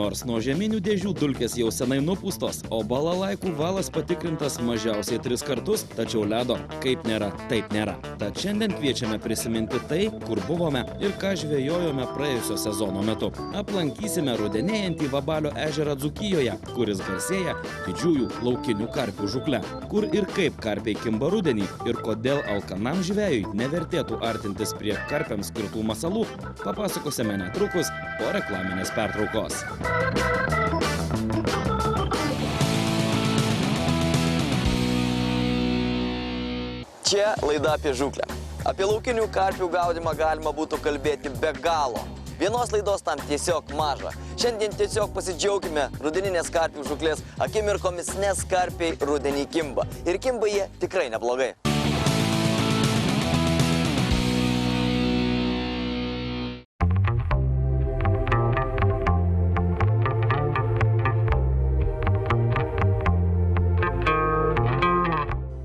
Nors nuo žeminių dėžių dulkės jau senai nupūstos, o balalaikų valas patikrintas mažiausiai 3 kartus, tačiau ledo kaip nėra, taip nėra. Tad šiandien kviečiame prisiminti tai, kur buvome ir ką žvejojome praėjusio sezono metu. Aplankysime rudenėjantį Vabalio ežerą Dzūkijoje, kuris garsėja didžiųjų laukinių karpių žūkle. Kur ir kaip karpiai kimba rudenį ir kodėl alkanam žvejui nevertėtų artintis prie karpiams skirtų masalų, papasakosime netrukus po reklaminės pertraukos. Čia laida apie žūklę. Apie laukinių karpių gaudymą galima būtų kalbėti be galo. Vienos laidos tam tiesiog maža. Šiandien tiesiog pasidžiaugime rudeninės karpių žūklės akimirkomis, nes karpiai rudenį kimba. Ir kimba jie tikrai neblogai.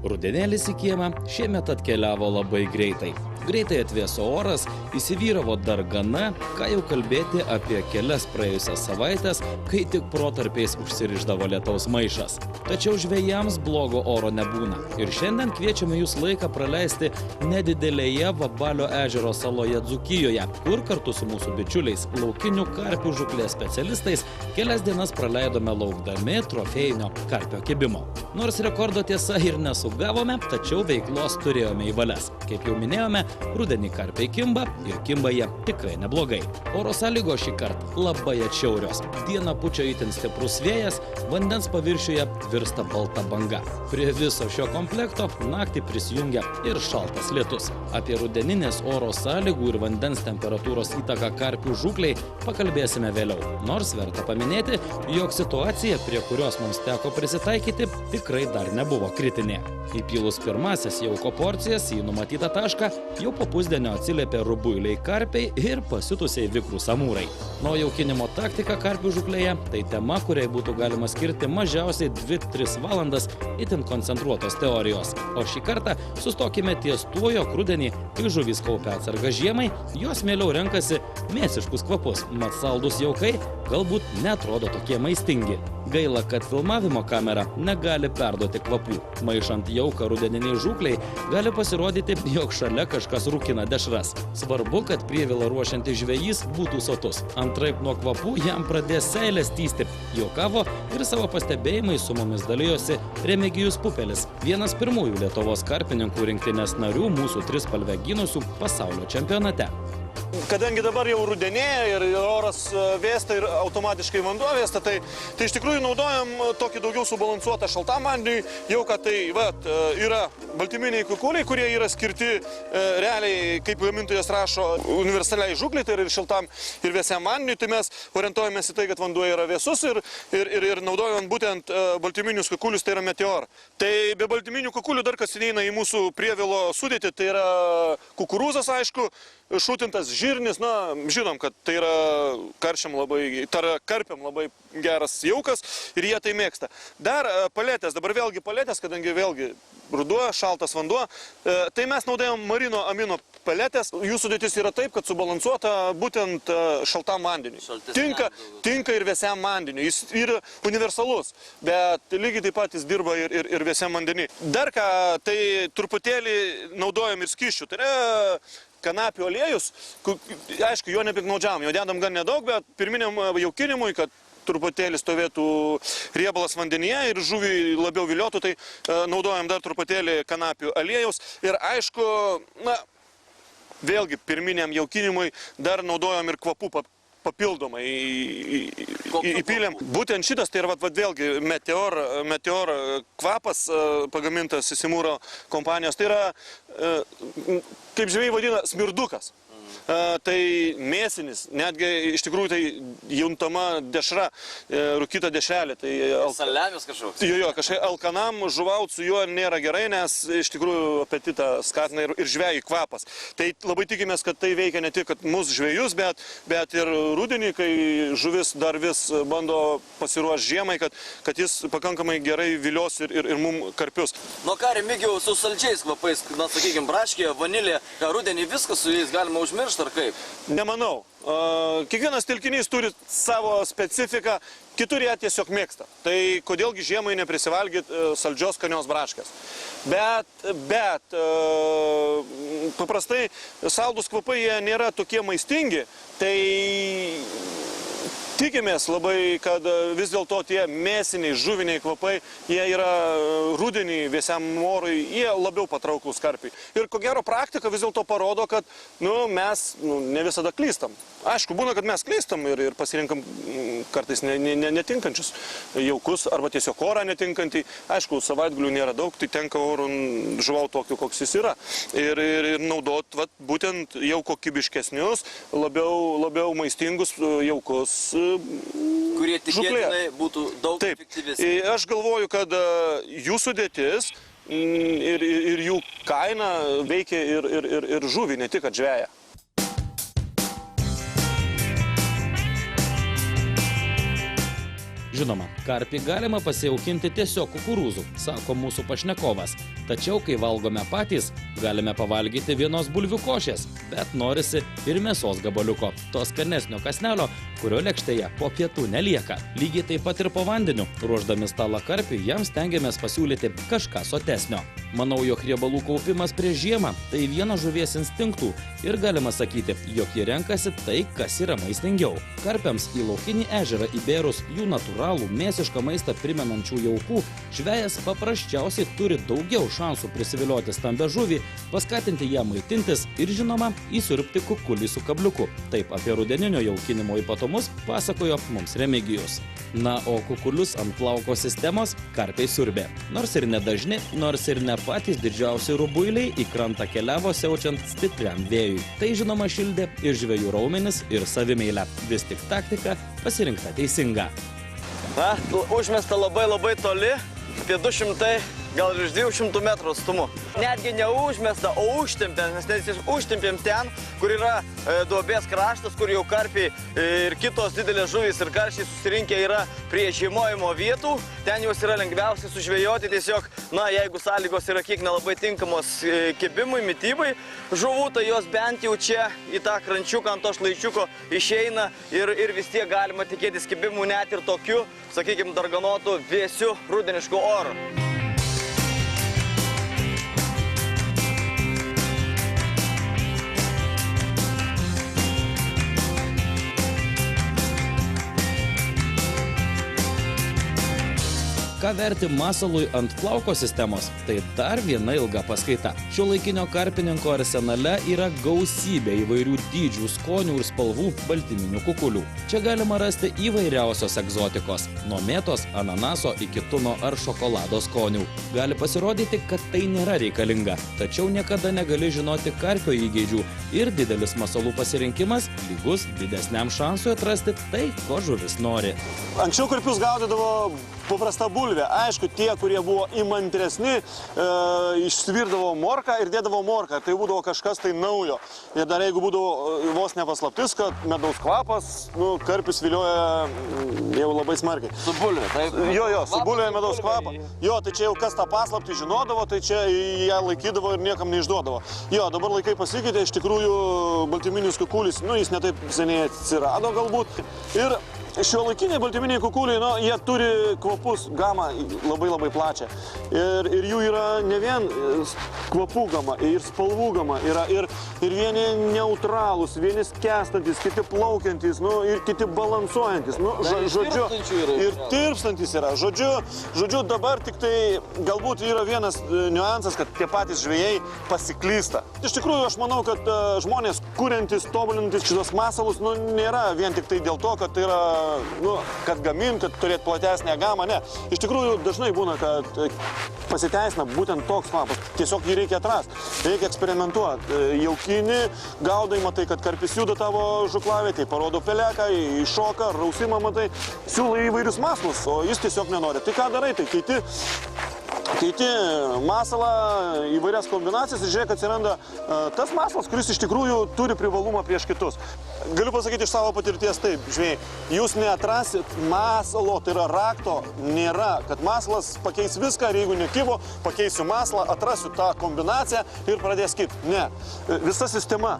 Rudenėlis į kiemą šiemet atkeliavo labai greitai. Greitai atvėso oras, įsivyravo dargana, ką jau kalbėti apie kelias praėjusias savaitės, kai tik protarpiais užsirišdavo lietaus maišas. Tačiau žvejams blogo oro nebūna. Ir šiandien kviečiame jūs laiką praleisti nedidelėje Vabalio ežero saloje Dzūkijoje, kur kartu su mūsų bičiuliais laukinių karpių žūklės specialistais kelias dienas praleidome laukdami trofėjinio karpio kibimo. Nors rekordo tiesa ir nesugavome, tačiau veiklos turėjome į valias. Kaip jau minėjome, rudenį karpiai kimba ir kimba jie tikrai neblogai. Oro sąlygos šį kartą labai atšiaurios. Dieną pučia itin stiprus vėjas, vandens paviršiuje virsta balta banga. Prie viso šio komplekto naktį prisijungia ir šaltas lietus. Apie rudeninės oro sąlygų ir vandens temperatūros įtaką karpių žūklei pakalbėsime vėliau. Nors verta paminėti, jog situacija, prie kurios mums teko prisitaikyti, tikrai dar nebuvo kritinė. Įpylus pirmasis jauko porcijas į numatytą tašką, jau po pusdienio atsiliepė rubuiliai karpiai ir pasitusiai vikrūs amūrai. Nuo jaukinimo taktika karpių žūklėje tai tema, kuriai būtų galima skirti mažiausiai 2-3 valandas itin koncentruotos teorijos. O šį kartą sustokime ties tuo, jog rudenį, kai žuvys kaupia atsargą žiemai, jos mieliau renkasi mėsiškus kvapus, mat saldūs jaukai galbūt neatrodo tokie maistingi. Gaila, kad filmavimo kamera negali perduoti kvapų. Maišant jauką rudeniniai žūkliai gali pasirodyti, jog šalia kažkas rūkina dešras. Svarbu, kad prievilą ruošiantis žvejys būtų sotus. Antraip nuo kvapų jam pradės seilės tįsti. Juokavo ir savo pastebėjimais su mumis dalijosi Remigijus Pupelis, vienas pirmųjų Lietuvos karpininkų rinktinės narių mūsų trispalvę gynusių pasaulio čempionate. Kadangi dabar jau rudenėja ir oras vėsta ir automatiškai vanduo vėsta, tai iš tikrųjų naudojam tokį daugiau subalansuotą šaltam vandeniui. Jau kad tai yra baltyminiai kukuliai, kurie yra skirti realiai, kaip gamintojas rašo, universaliai žūklei, tai yra ir šaltam ir vėsiam vandeniui. Tai mes orientuojamės į tai, kad vanduo yra vėsus ir naudojam būtent baltyminius kukulius, tai yra Meteor. Tai be baltyminių kukulių dar kas įeina į mūsų prievilo sudėtį, tai yra kukurūzas, aišku, šūtintas žirnis, žinom, kad tai yra karpiam labai geras jaukas ir jie tai mėgsta. Dar paletės, dabar vėlgi paletės, kadangi vėlgi ruduo, šaltas vanduo, tai mes naudojam marino amino paletės. Jų sudėtis yra taip, kad subalansuota būtent šaltam vandeniui. Tinka ir vėsiam vandeniui. Jis yra universalus, bet lygiai taip pat jis dirba ir vėsiam vandeniui. Dar ką, tai truputėlį naudojam ir skysčių. Tai yra kanapių aliejus, aišku, jo nepiknaudžiavom, jo dedam gan nedaug, bet pirminiam jaukinimui, kad truputėlį stovėtų riebalas vandenyje ir žuvį labiau viliotų, tai naudojam dar truputėlį kanapių aliejaus. Ir aišku, vėlgi pirminiam jaukinimui dar naudojam ir kvapų papildomai įpylėm. Būtent šitas, tai yra vėlgi Meteor kvapas pagamintas Simūro kompanijos. Tai yra, kaip žvejai vadina, smirdukas. Tai mėsinis, netgi iš tikrųjų tai juntama dešra, rūkyta dešrelė. Saliamis kažkoks? Jo, kažkai alkanam žuvaut su juo nėra gerai, nes iš tikrųjų apetitą skatina ir žvejų kvapas. Tai labai tikimės, kad tai veikia ne tik mūsų žvejus, bet ir rudenį, kai žuvis dar vis bando pasiruošti žiemai, kad jis pakankamai gerai vilios ir mum karpius. Nu ką, Remigijau, su saldžiais kvapais, sakykime, braškė, vanilė, rudenį viskas su jais galima užmiršti. neršt ar kaip? Nemanau. Kiekvienas telkinys turi savo specifiką, kitur ją tiesiog mėgsta. Tai kodėlgi žiemai neprisivalgyti saldžios skanios braškės. Bet paprastai saldus kvapai jie nėra tokie maistingi, tai tikimės labai, kad vis dėlto tie mėsiniai, žuviniai kvapai, jie yra rudenį vėsiam orui, jie labiau patrauklūs karpiai. Ir ko gero praktika vis dėlto parodo, kad mes ne visada klystam. Aišku, būna, kad mes klystam ir pasirinkam kartais netinkančius jaukus arba tiesiog orą netinkantį. Aišku, savaitgalių nėra daug, tai tenka orų žuvau tokiu, koks jis yra. Ir naudot būtent jau kokybiškesnius, labiau maistingus jaukus kurie tikėtinai būtų daug efektyvesni. Aš galvoju, kad jų sudėtis ir jų kaina veikia ir žuvį, ne tik žveją. Žinoma, karpį galima pasijaukinti tiesiog kukurūzų, sako mūsų pašnekovas. Tačiau, kai valgome patys, galime pavalgyti vienos bulvių košės, bet norisi ir mėsos gabaliuko, to skanesnio kąsnelio, kurio lėkštėje po pietų nelieka. Lygiai taip pat ir po vandeniu, ruošdami stalą karpiui, jam stengiamės pasiūlyti kažką sotesnio. Manau, jog riebalų kaupimas prieš žiemą – tai vienas žuvies instinktų ir galima sakyti, jog jie renkasi tai, kas yra maistingiau. Karpiams į laukinį ežerą įbėrus jų natūralų mėsišką maistą primenančių jaukų, žvejas paprasčiausiai turi daugiau šansų prisivilioti stambę žuvį, paskatinti ją maitintis ir, žinoma, įsiurbti kukulį su kabliuku. Taip apie rudeninio jaukinimo ypatumus pasakojo mums Remigijus. Na, o kukulius ant plauko sistemos karpiai siurbė. Nors ir nedažni, nors ir ne patys didžiausi rubuiliai į krantą keliavo siaučiant stipriam vėjui. Tai, žinoma, šildė ir žvejų raumenis, ir savimeilę. Vis tik taktika pasirinkta teisinga. Na, užmesta labai toli, apie 200, gal iš 200 metrų atstumu. Netgi neužmesta, o užtempėm, nes užtempėm ten, kur yra duobės kraštas, kur jau karpiai ir kitos didelės žuvys ir karšiai susirinkę yra prie žiemojimo vietų. Ten juos yra lengviausiai sužvejoti, tiesiog, na, jeigu sąlygos yra kiek nelabai tinkamos kibimui, mitybai žuvų, tai jos bent jau čia į tą krančiuką ant to šlaičiuko išeina ir vis tiek galima tikėtis kibimų net ir tokiu, sakykime, darganotų vėsiu rudenišku oru. Ką verti masalui ant plauko sistemos, tai dar viena ilga paskaita. Šiuolaikinio karpininko arsenale yra gausybė įvairių dydžių, skonių ir spalvų baltyminių kukulių. Čia galima rasti įvairiausios egzotikos, nuo mėtos, ananaso iki tuno ar šokolado skonių. Gali pasirodyti, kad tai nėra reikalinga, tačiau niekada negali žinoti karpio įgeidžių ir didelis masalų pasirinkimas lygus didesniam šansui atrasti tai, ko žuvis nori. Anksčiau karpius gaudydavo paprasta bulvė. Aišku, tie, kurie buvo įmantresni, išsvirdavo morką ir dėdavo morką. Tai būdavo kažkas tai naujo. Ir dar jeigu būdavo vos nepaslaptis, kad medaus kvapas, karpius vilioja jau labai smarkiai. Su bulvė, taip? Jo, su bulvė medaus kvapą. Jo, tai čia jau kas tą paslaptį žinodavo, tai čia ją laikydavo ir niekam neišduodavo. Jo, dabar laikai pasikeitė, iš tikrųjų baltyminis kukulis, jis ne taip seniai atsirado galbūt. Ir šiuolaikiniai baltyminiai kukuliai, jie turi kvapus gamą labai plačią. Ir jų yra ne vien kvapų gama, ir spalvų gama. Ir vieni neutralūs, vieni skęstantis, kiti plaukiantis, ir kiti balansuojantis. Žodžiu, ir tirpstantis yra. Žodžiu, dabar tik tai galbūt yra vienas niuansas, kad tie patys žvejai pasiklysta. Iš tikrųjų, aš manau, kad žmonės, kuriantis, tobulinantis šitos masalus, nėra vien tik tai dėl to, kad tai yra kad gaminti, kad turėti platesnę gamą, ne. Iš tikrųjų, dažnai būna, kad pasiteisina būtent toks kvapas. Tiesiog jį reikia atrasti, reikia eksperimentuoti. Jaukini, gaudai, matai, kad karpis juda tavo žuklavietėj, parodo peleką, iššoka, rausimą, matai, siūlai įvairius masalus, o jis tiesiog nenori. Tai ką darai, tai keiti masalą, įvairias kombinacijas ir žiūrėk, atsiranda tas masalas, kuris iš tikrųjų turi privalumą prieš kitus. Galiu pasakyti iš savo patirties taip, žvėjai, jūs neatrasit masalo, tai yra rakto, nėra, kad masalas pakeis viską ir jeigu nekibo, pakeisiu masalą, atrasiu tą kombinaciją ir pradės kibti. Ne, visa sistema.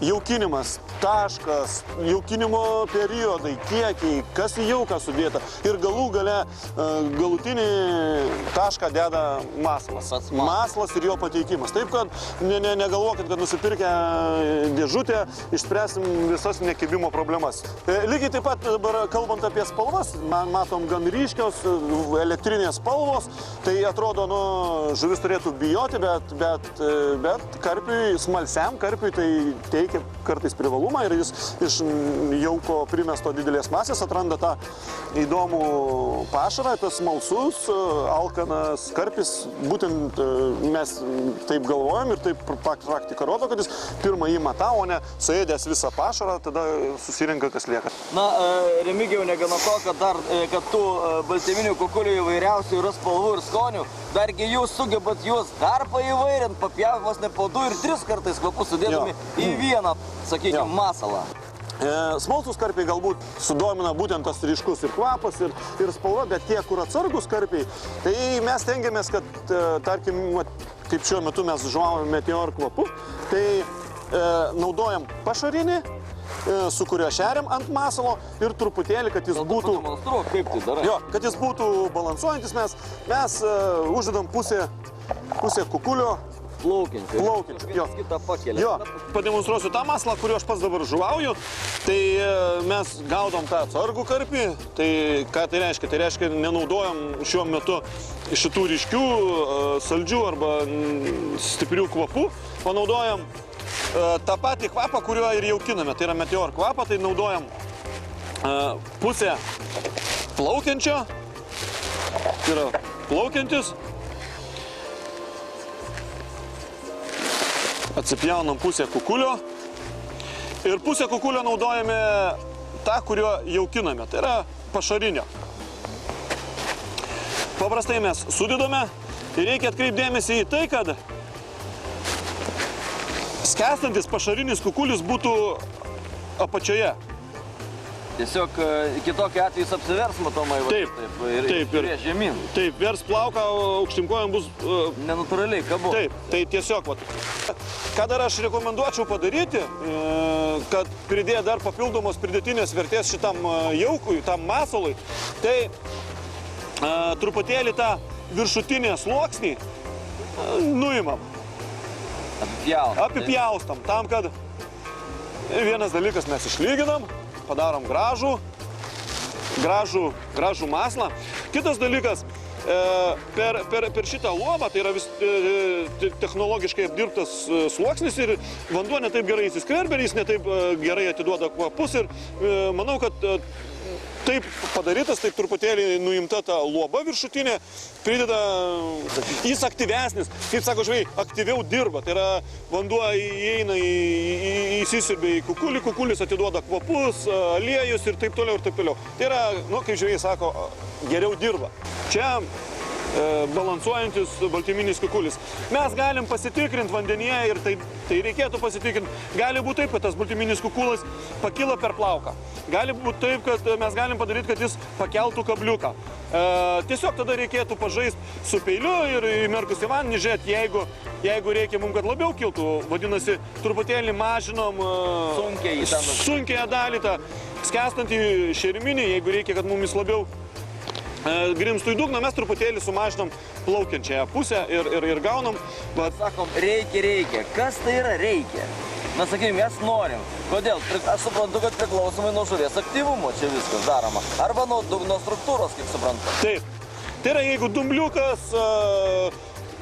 jaukinimas, taškas, jaukinimo periodai, kiekiai, kas į jauką sudėta ir galų gale galutinį tašką deda maslas. Maslas ir jo pateikimas. Taip, kad negalvokit, kad nusipirkę dėžutę išspręsim visas nekibimo problemas. Lygiai taip pat dabar kalbant apie spalvas, matom gan ryškios elektrinės spalvos, tai atrodo, žuvis turėtų bijoti, bet karpiui, smalsiam karpiui tai teikia kartais privalumą ir jis iš jauko primesto didelės masės atranda tą įdomų pašarą, tas smalsus, alkanas karpis. Būtent mes taip galvojam ir taip praktika rodo, kad jis pirmą įmata, o ne suėdęs visą pašarą, tada susirinka, kas lieka. Na, Remigijau, negana to, kad tų baltyminių kukulių įvairiausių yra spalvų ir skonių, dargi jūs sugebat juos karpą įvairint, papjavimos ne po 2 ir 3 kartais kvapus sudėdami į vieną, sakykime, masalą. Smalsus karpiai galbūt sudomina būtent tas ryškus ir kvapas, ir spalva, bet tie, kur atsargus karpiai, tai mes tengiamės, kad, tarkim, kaip šiuo metu mes žuvaujame meteor kvapu, tai naudojam pašarinį, su kuriuo šeriam ant masalo ir truputėlį, kad jis būtų... Kaip tai darai? Jo, kad jis būtų balansuojantis, mes uždedam pusę kukulio. Plaukiančių. Jo. Jo, pademonstruosiu tą masalą, kuriuo aš pats dabar žuvauju. Tai mes gaudom tą atsargų karpį. Tai ką tai reiškia? Tai reiškia, nenaudojam šiuo metu šitų ryškių, saldžių arba stiprių kvapų, o naudojam tą patį kvapą, kuriuo ir jaukiname. Tai yra meteor kvapą, tai naudojam pusę plaukiančio. Tai yra plaukiantis. Atsipjaunam pusę kukulio ir pusę kukulio naudojame tą, kuriuo jaukiname, tai yra pašarinio. Paprastai mes sudedame ir reikia atkreipdėmėsi į tai, kad skęstantis pašarinis kukulis būtų apačioje. Tiesiog kitokį atveju jis apsivers, matomai, ir žemyn. Taip, vers plauką, aukštimkojam bus... Nenatūraliai kabu. Taip, tai tiesiog, ką dar aš rekomenduočiau padaryti, kad pridėję dar papildomos pridėtinės vertės šitam jaukui, tam masalui, tai truputėlį tą viršutinę sluoksnį nuimam. Apipjaustam, tam, kad vienas dalykas mes išlyginam, padarom gražų masalą. Kitas dalykas, per šitą luobą, tai yra technologiškai apdirbtas sluoksnis ir vanduo netaip gerai įsiskverbia, jis netaip gerai atiduoda kvapus ir manau, kad taip padarytas, taip truputėlį nuimta ta luoba viršutinė, prideda, jis aktyvesnis, kaip sako žvejai, aktyviau dirba, tai yra vanduo įeina, įsisiurbia į kukulį, kukulis atiduoda kvapus, aliejus ir taip toliau ir taip toliau. Tai yra, kaip žvejai sako, geriau dirba. Čia balansuojantis baltyminis kukulis. Mes galim pasitikrinti vandenyje ir tai reikėtų pasitikrinti. Gali būti taip, kad tas baltyminis kukulas pakilo per plauką. Gali būti taip, kad mes galim padaryti, kad jis pakeltų kabliuką. Tiesiog tada reikėtų pažaisti su peiliu ir įmerkus į vandenį, žiūrėti, jeigu reikia mums, kad labiau kiltų, vadinasi, truputėlį mažinom sunkiąją dalį, tą skęstantį šeriminį, jeigu reikia, kad mums labiau grimstų į dugną, mes truputėlį sumažinam plaukiančiąją pusę ir gaunam. Sakom, reikia. Kas tai yra reikia? Na, sakykime, mes norim. Kodėl? Aš suprantu, kad priklausomai nuo žuvies aktyvumo čia viskas daroma. Arba nuo dugno struktūros, kaip suprantu. Taip. Tai yra, jeigu dumbliukas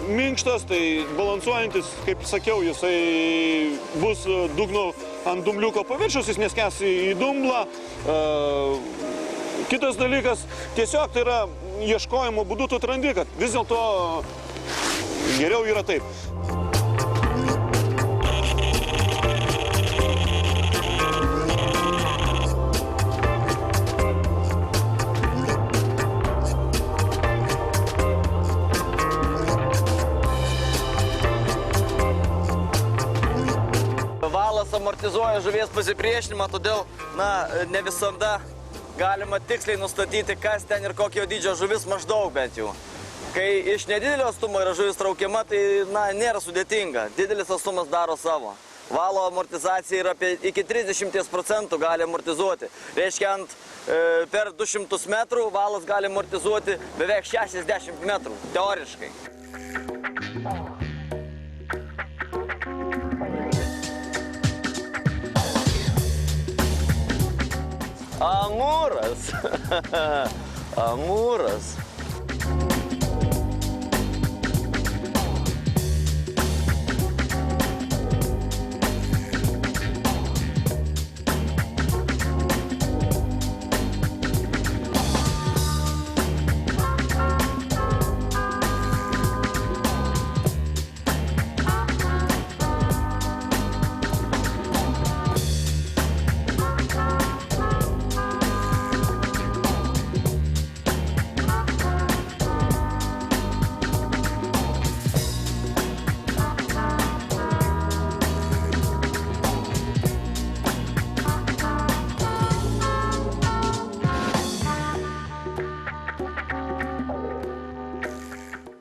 minkštas, tai balansuojantis, kaip sakiau, jisai bus dugno ant dumbliuko paviršiaus, jis neskęs į dumblą. Kitas dalykas, tiesiog tai yra ieškojimo būdu tu atrandi, kad vis dėlto geriau yra taip. Valas amortizuoja žuvies pasipriešinimą, todėl, ne visada galima tiksliai nustatyti, kas ten ir kokio dydžio žuvis maždaug bent jau. Kai iš nedidelio atstumo yra žuvis traukiama, tai, nėra sudėtinga. Didelis atstumas daro savo. valo amortizacija yra iki 30% gali amortizuoti. Reiškia, per 200 metrų valas gali amortizuoti beveik 60 metrų, teoriškai. Amūras. Amūras.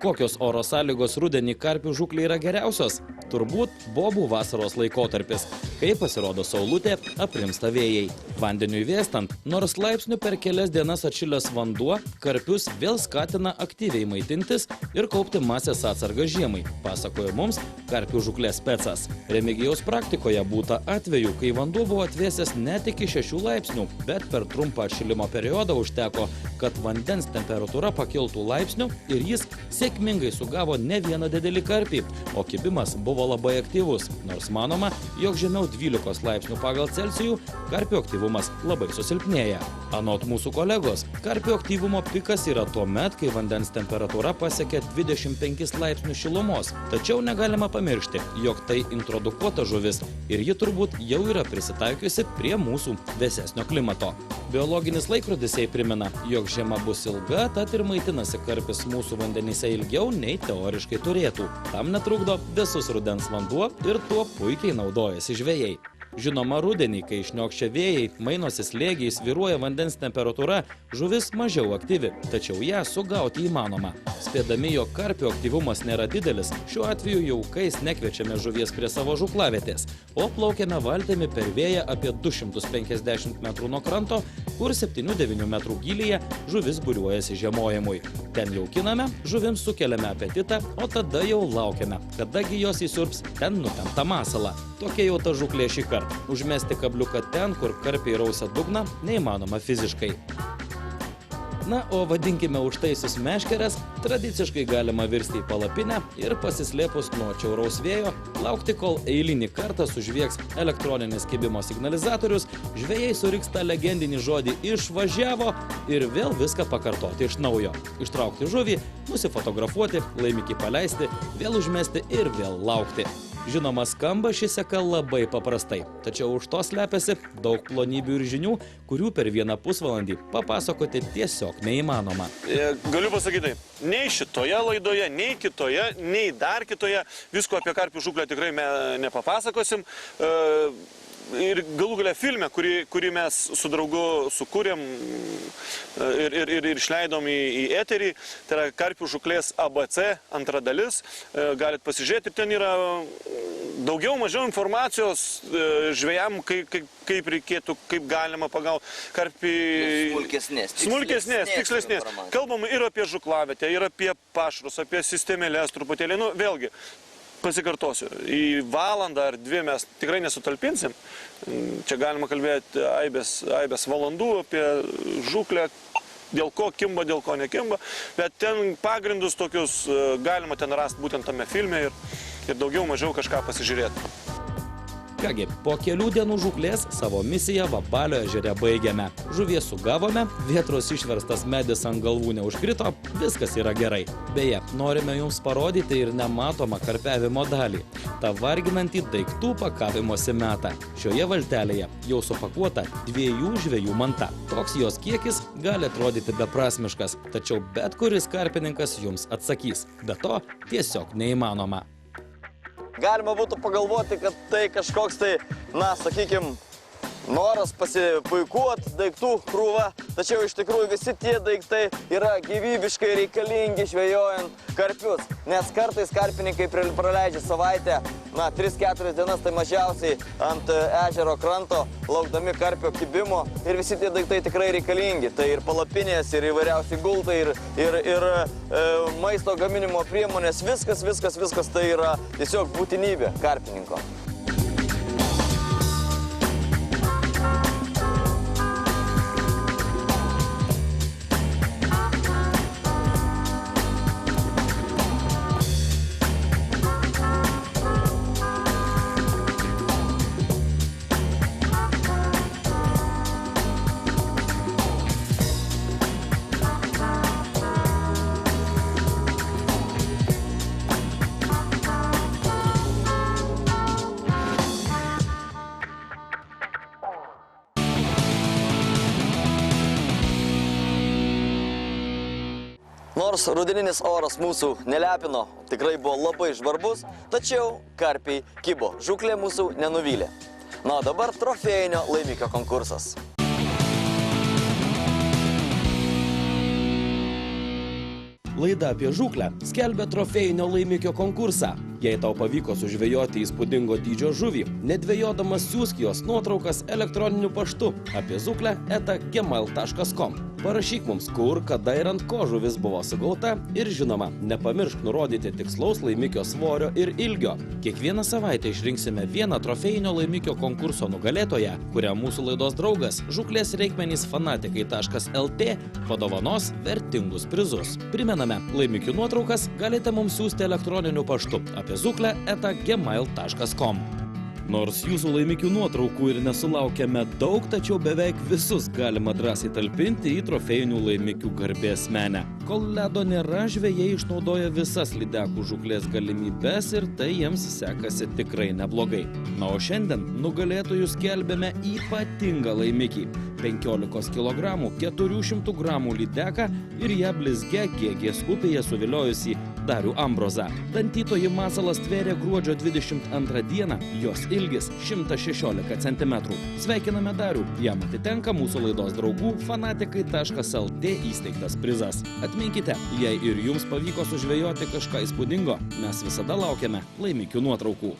Kokios oro sąlygos rudenį karpių žūklei yra geriausios? Turbūt bobų vasaros laikotarpis, kai pasirodo saulutė, aprimsta vėjai. Vandeniui vėstant, nors laipsnių per kelias dienas atšilęs vanduo, karpius vėl skatina aktyviai maitintis ir kaupti masės atsargą žiemai, pasakojo mums karpių žūklės specas. Remigijaus praktikoje būta atvejų, kai vanduo buvo atvėsęs net iki 6 laipsnių, bet per trumpą atšilimo periodą užteko, kad vandens temperatūra pakiltų laipsnių ir jis sėkmingai sugavo ne vieną didelį karpį, o kibimas buvo labai aktyvus, nors manoma, jog žemiau 12 laipsnių pagal Celsijų karpių aktyvumas labai susilpnėja. Anot mūsų kolegos, karpių aktyvumo pikas yra tuo met, kai vandens temperatūra pasiekia 25 laipsnių šilumos. Tačiau negalima pamiršti, jog tai introdukuota žuvis ir ji turbūt jau yra prisitaikiusi prie mūsų vėsesnio klimato. Biologinis laikrodis jai primena, jog žiema bus ilga, tad ir maitinasi karpis mūsų vandenyse ilgiau nei teoriškai turėtų. Tam netrukdo vėsus rudens vanduo ir tuo puikiai naudojasi žvejai. Žinoma, rudenį, kai šniokščia vėjai, mainosi slėgiai, svyruoja vandens temperatūra, žuvis mažiau aktyvi, tačiau ją sugauti įmanoma. Spėdami, jog karpių aktyvumas nėra didelis, šiuo atveju jaukais nekviečiame žuvies prie savo žūklavietės, o plaukiame valtimi per vėją apie 250 metrų nuo kranto, kur 7-9 metrų gylyje žuvis būriuojasi žiemojimui. Ten jaukiname, žuvims sukeliame apetitą, o tada jau laukiame, kadagi jos įsiurbs ten nutemptą masalą. Tokia jau ta žūklė šį kartą. Užmesti kabliuką ten, kur karpiai rausia dugną, neįmanoma fiziškai. Na, o vadinkime užtaisius meškeres, tradiciškai galima virsti į palapinę ir pasislėpus nuo čiauraus vėjo, laukti, kol eilinį kartą sužviegs elektroninis kibimo signalizatorius, žvejai suriks tą legendinį žodį išvažiavo ir vėl viską pakartoti iš naujo. Ištraukti žuvį, nusifotografuoti, laimikį paleisti, vėl užmesti ir vėl laukti. Žinoma, skamba ši seka labai paprastai, tačiau už to slepiasi daug plonybių ir žinių, kurių per vieną pusvalandį papasakoti tiesiog neįmanoma. Galiu pasakyti, nei šitoje laidoje, nei kitoje, nei dar kitoje, visko apie karpių žūklę tikrai nepapasakosim. Ir galų galia filme, kurį mes su draugu sukūrėm ir išleidom į eterį, tai yra karpių žūklės ABC, antra dalis, galit pasižiūrėti, ten yra daugiau mažiau informacijos žvejam, kaip reikėtų, kaip galima pagauti karpį. Smulkesnės, tikslesnės. Kalbam ir apie žūklavietę, ir apie pašarus, apie sistemėlės truputėlį, nu vėlgi. Pasikartosiu, į valandą ar 2 mes tikrai nesutalpinsim. Čia galima kalbėti aibės valandų apie žūklę, dėl ko kimba, dėl ko nekimba, bet ten pagrindus tokius galima ten rasti būtent tame filme ir daugiau mažiau kažką pasižiūrėti. Kągi, po kelių dienų žūklės savo misiją Vabalio ežere baigėme. Žuvies sugavome, vėtros išverstas medis ant galvų neužkrito, viskas yra gerai. Beje, norime jums parodyti ir nematomą karpiavimo dalį. Ta varginantį daiktų pakavimosi metą. Šioje valtelėje jau supakuota 2 žvejų manta. Toks jos kiekis gali atrodyti beprasmiškas, tačiau bet kuris karpininkas jums atsakys. Be to, tiesiog neįmanoma. Galima būtų pagalvoti, kad tai kažkoks tai, na, sakykim, Noras pasipuikuoti, daiktų krūva, tačiau iš tikrųjų visi tie daiktai yra gyvybiškai reikalingi žvejojant karpius, nes kartais karpininkai praleidžia savaitę, 3-4 dienas tai mažiausiai ant ežero kranto, laukdami karpio kibimo ir visi tie daiktai tikrai reikalingi. Tai ir palapinės, ir įvairiausi gultai, ir maisto gaminimo priemonės, viskas tai yra tiesiog būtinybė karpininko. Nors rudeninis oras mūsų nelepino, tikrai buvo labai žvarbus, tačiau karpiai kibo. Žūklė mūsų nenuvylė. Na, o dabar trofėjinio laimikio konkursas. Laida apie žūklę skelbia trofėjinio laimikio konkursą. Jei tau pavyko sužvejoti įspūdingo dydžio žuvį, nedvejodamas siųsk jos nuotraukas elektroniniu paštu apie žuklę@gmail.com. Parašyk mums, kur, kada ir ant ko žuvis buvo sugauta ir žinoma, nepamiršk nurodyti tikslaus laimikio svorio ir ilgio. Kiekvieną savaitę išrinksime vieną trofėjinio laimikio konkurso nugalėtoją, kurią mūsų laidos draugas žuklės reikmenys fanatikai.lt padovanos vertingus prizus. Primename, laimikių nuotraukas galite mums siųsti elektroniniu paštu apie žuklę@gmail.com. Nors jūsų laimikių nuotraukų ir nesulaukėme daug, tačiau beveik visus galima drąsiai talpinti į trofėjinių laimikių garbės menę. Kol ledo nėra, žvejai išnaudoja visas lydekų žūklės galimybes ir tai jiems sekasi tikrai neblogai. Na, o šiandien nugalėtojus skelbėme ypatingą laimikį. 15 kg 400 gramų lydeką ir ją blizgia Gėgės upėje suviliojusi Darių Ambrozą. Dantytoji masalas tvėrė gruodžio 22 dieną, jos ilgis 116 cm. Sveikiname Darių, jam atitenka mūsų laidos draugų fanatikai.lt įsteigtas prizas. Atminkite, jei ir jums pavyko sužvejoti kažką įspūdingo, mes visada laukiame laimikių nuotraukų.